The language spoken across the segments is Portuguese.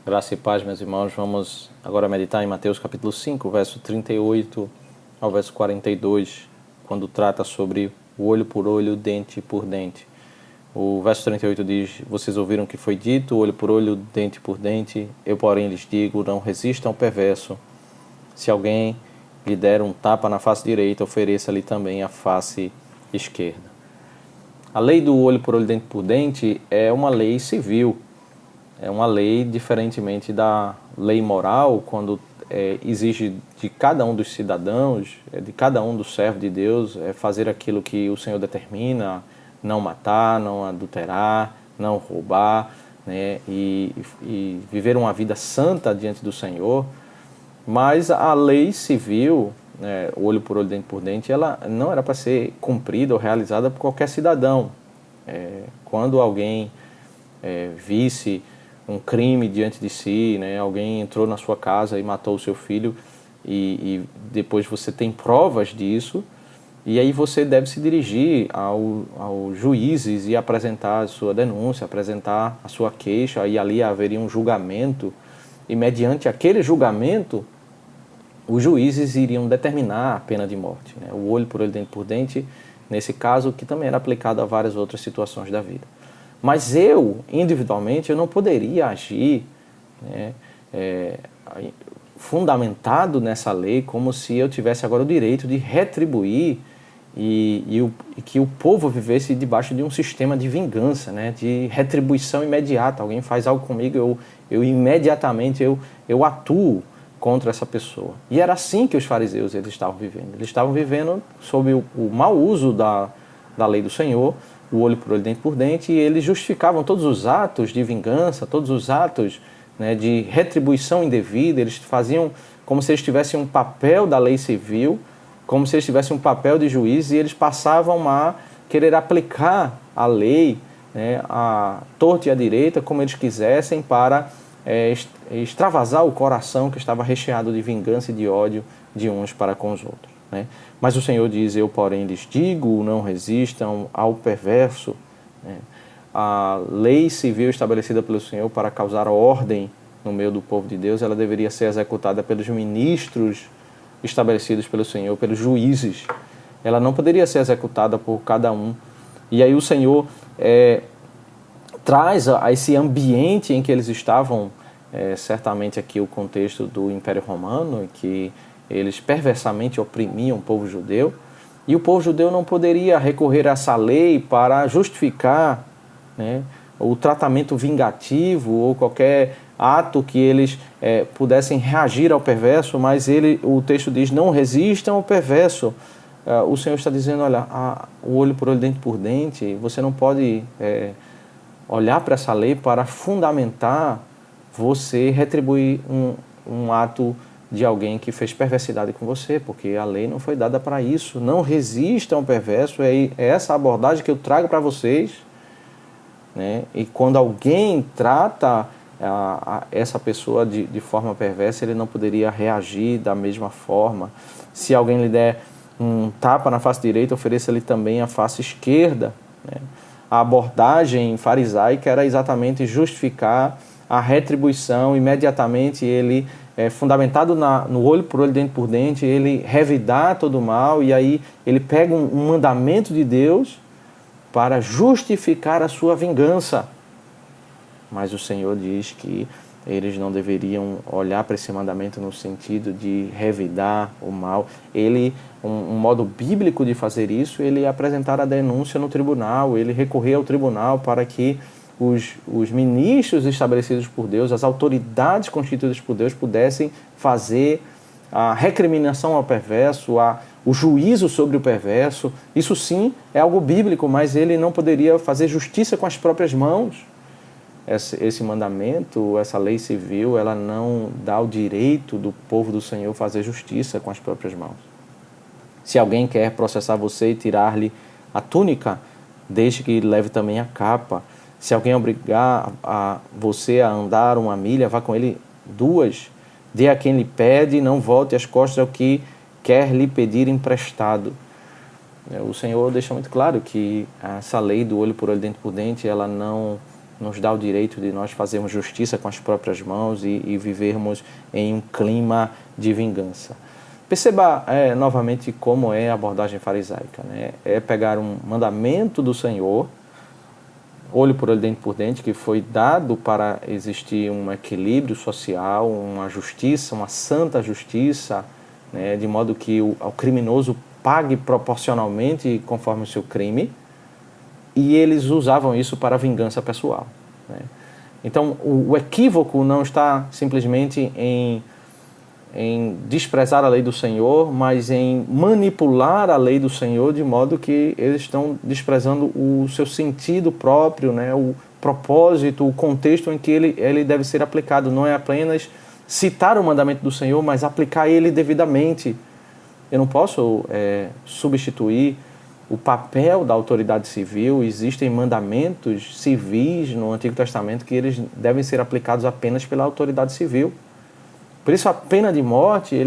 Graça e paz, meus irmãos. Vamos agora meditar em Mateus capítulo 5, verso 38 ao verso 42, quando trata sobre o olho por olho, dente por dente. O verso 38 diz: Vocês ouviram que foi dito, olho por olho, dente por dente. Eu, porém, lhes digo, não resistam ao perverso. Se alguém lhe der um tapa na face direita, ofereça-lhe também a face esquerda. A lei do olho por olho, dente por dente é uma lei civil. É uma lei, diferentemente da lei moral, quando exige de cada um dos cidadãos, de cada um dos servos de Deus, fazer aquilo que o Senhor determina, não matar, não adulterar, não roubar, né, e viver uma vida santa diante do Senhor. Mas a lei civil, olho por olho, dente por dente, ela não era para ser cumprida ou realizada por qualquer cidadão. Quando alguém visse um crime diante de si, né? Alguém entrou na sua casa e matou o seu filho e depois você tem provas disso, e aí você deve se dirigir aos juízes e apresentar a sua denúncia, apresentar a sua queixa, e ali haveria um julgamento, e mediante aquele julgamento os juízes iriam determinar a pena de morte, né? O olho por olho, dente por dente, nesse caso, que também era aplicado a várias outras situações da vida. Mas eu, individualmente, eu não poderia agir, né, fundamentado nessa lei, como se eu tivesse agora o direito de retribuir e que o povo vivesse debaixo de um sistema de vingança, né, de retribuição imediata. Alguém faz algo comigo, eu imediatamente eu atuo contra essa pessoa. E era assim que os fariseus eles estavam vivendo. Eles estavam vivendo sob o mau uso da lei do Senhor, o olho por olho, dente por dente, e eles justificavam todos os atos de vingança, todos os atos, né, de retribuição indevida. Eles faziam como se eles tivessem um papel da lei civil, como se eles tivessem um papel de juiz, e eles passavam a querer aplicar a lei, né, à torta e à direita, como eles quisessem, para extravasar o coração que estava recheado de vingança e de ódio de uns para com os outros, né? Mas o Senhor diz: eu, porém, lhes digo, não resistam ao perverso, né? A lei civil estabelecida pelo Senhor para causar ordem no meio do povo de Deus, ela deveria ser executada pelos ministros estabelecidos pelo Senhor, pelos juízes. Ela não poderia ser executada por cada um. E aí o Senhor traz a esse ambiente em que eles estavam, certamente aqui o contexto do Império Romano, que eles perversamente oprimiam o povo judeu, e o povo judeu não poderia recorrer a essa lei para justificar, né, o tratamento vingativo ou qualquer ato que eles pudessem reagir ao perverso, mas o texto diz: não resistam ao perverso. O Senhor está dizendo: olha, o olho por olho, dente por dente, você não pode olhar para essa lei para fundamentar você retribuir um ato de alguém que fez perversidade com você, porque a lei não foi dada para isso. Não resistam ao perverso, é essa abordagem que eu trago para vocês, né? E quando alguém trata essa pessoa de forma perversa, ele não poderia reagir da mesma forma. Se alguém lhe der um tapa na face direita, ofereça-lhe também a face esquerda, né? A abordagem farisaica era exatamente justificar a retribuição imediatamente. Ele fundamentado no olho por olho, dente por dente, ele revidar todo o mal, e aí ele pega um mandamento de Deus para justificar a sua vingança. Mas o Senhor diz que eles não deveriam olhar para esse mandamento no sentido de revidar o mal. Um modo bíblico de fazer isso, ele apresentar a denúncia no tribunal, ele recorrer ao tribunal para que os ministros estabelecidos por Deus, as autoridades constituídas por Deus, pudessem fazer a recriminação ao perverso, o juízo sobre o perverso. Isso sim é algo bíblico, mas ele não poderia fazer justiça com as próprias mãos. Esse mandamento, essa lei civil, ela não dá o direito do povo do Senhor fazer justiça com as próprias mãos. Se alguém quer processar você e tirar-lhe a túnica, deixe que leve também a capa. Se alguém obrigar você a andar 1 milha, vá com ele 2. Dê a quem lhe pede, não volte as costas ao que quer lhe pedir emprestado. O Senhor deixa muito claro que essa lei do olho por olho, dente por dente, ela não nos dá o direito de nós fazermos justiça com as próprias mãos e vivermos em um clima de vingança. Perceba novamente como é a abordagem farisaica, né? É pegar um mandamento do Senhor, olho por olho, dente por dente, que foi dado para existir um equilíbrio social, uma justiça, uma santa justiça, né? De modo que o criminoso pague proporcionalmente conforme o seu crime, e eles usavam isso para vingança pessoal, né? Então, o equívoco não está simplesmente em desprezar a lei do Senhor, mas em manipular a lei do Senhor de modo que eles estão desprezando o seu sentido próprio, né? O propósito, o contexto em que ele deve ser aplicado. Não é apenas citar o mandamento do Senhor, mas aplicar ele devidamente. Eu não posso substituir o papel da autoridade civil. Existem mandamentos civis no Antigo Testamento que eles devem ser aplicados apenas pela autoridade civil. Por isso a pena de morte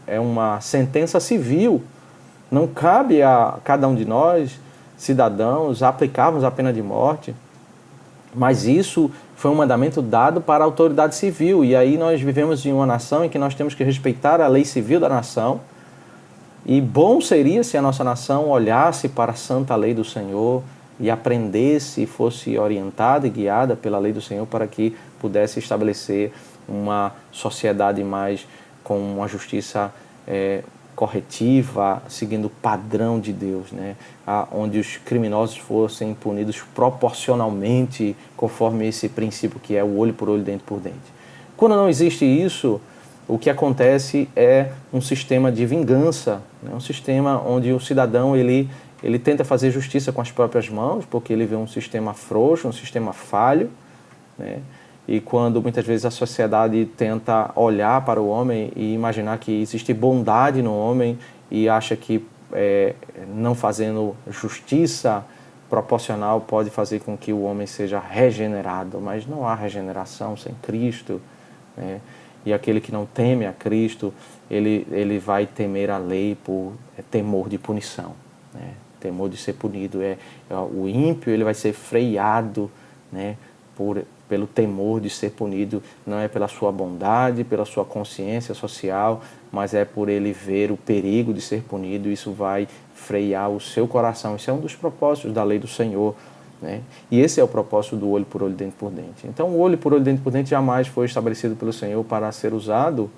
é uma sentença civil. Não cabe a cada um de nós, cidadãos, aplicarmos a pena de morte, mas isso foi um mandamento dado para a autoridade civil. E aí nós vivemos em uma nação em que nós temos que respeitar a lei civil da nação. E bom seria se a nossa nação olhasse para a santa lei do Senhor e aprendesse e fosse orientada e guiada pela lei do Senhor para que pudesse estabelecer uma sociedade mais com uma justiça corretiva, seguindo o padrão de Deus, né? Onde os criminosos fossem punidos proporcionalmente conforme esse princípio que é o olho por olho, dente por dente. Quando não existe isso, o que acontece é um sistema de vingança, né? Um sistema onde o cidadão ele tenta fazer justiça com as próprias mãos, porque ele vê um sistema frouxo, um sistema falho, né? E quando muitas vezes a sociedade tenta olhar para o homem e imaginar que existe bondade no homem e acha que não fazendo justiça proporcional pode fazer com que o homem seja regenerado, mas não há regeneração sem Cristo, né? E aquele que não teme a Cristo, ele vai temer a lei por temor de punição, né? Temor de ser punido. O ímpio ele vai ser freado, né? Pelo temor de ser punido, não é pela sua bondade, pela sua consciência social, mas é por ele ver o perigo de ser punido. Isso vai frear o seu coração. Isso é um dos propósitos da lei do Senhor, né? E esse é o propósito do olho por olho, dente por dente. Então, o olho por olho, dente por dente jamais foi estabelecido pelo Senhor para ser usado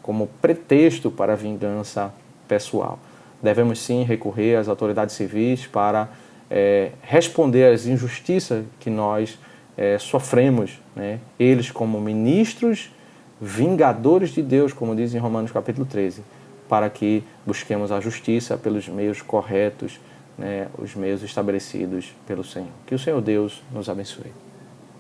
como pretexto para a vingança pessoal. Devemos sim recorrer às autoridades civis para responder às injustiças que nós sofremos, né? Eles como ministros, vingadores de Deus, como diz em Romanos capítulo 13, para que busquemos a justiça pelos meios corretos, né? Os meios estabelecidos pelo Senhor. Que o Senhor Deus nos abençoe.